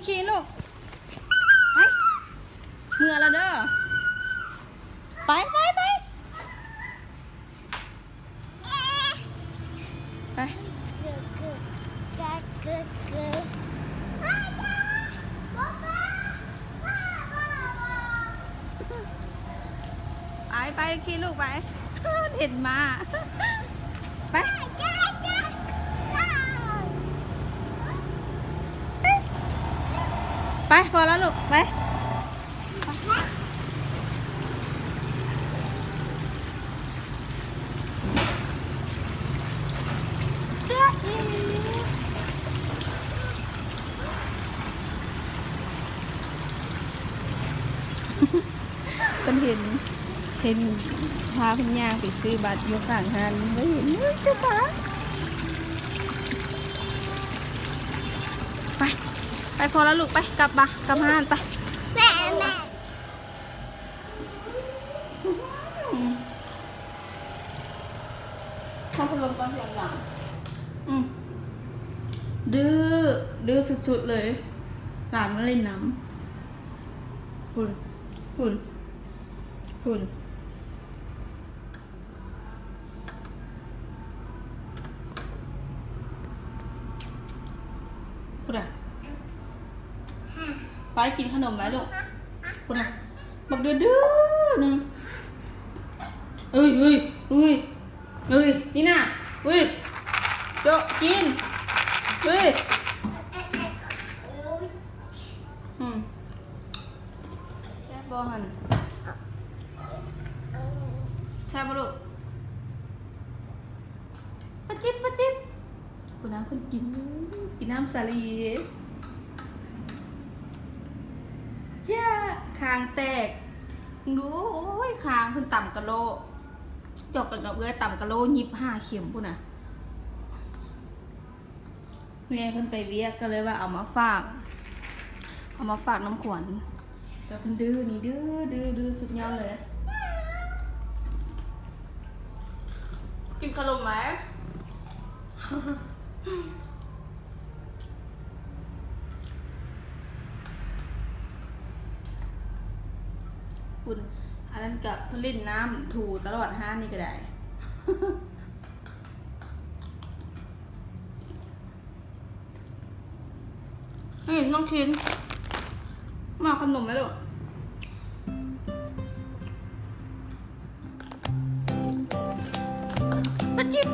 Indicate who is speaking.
Speaker 1: ขี่ลูกไปเมื่อแล้วเด้อไปไปไปไปไปขี่ลูกไปเห็นมาไปไปพอแล้วลูกไปเป็นเห็นพาคุณย่างไปซื้อบัตรยกต่างทางไม่เห็นเลยเจ้าปะไปพอแล้วลูกไปกลับห้านไป
Speaker 2: แม่
Speaker 1: เข้าพัดลมตอนเสียงดังดื้อสุดๆเลยหลานมาเล่นน้ำหุ่นพูดอะไปกินขนมไหมลูกพูดอะบอกดื้อนึงเอ้ยนี่น่ะโจกินแซ่บบอหันแซ่บลูกปะจิ๊บคุณน้ำคุณกินน้ำสาลีจ้าคางแตกดูโอ้ยคางคุณต่ำกะโลจอกกันกับเอ้ยต่ำกะโล25 เข็มพูดนะแม่เพิ่นไปเวียกก็เลยว่าเอามาฝากน้ำขวัญแต่เพิ่นดื้อนี่ดื้อสุดยอดเลยกินขนมไหมคุณอันนั้นกับเพิ่นเล่นน้ำถูตลอดห้านนี่ก็ได้นี่น้องคินมาขนมไหมลูกปะจิ๊บ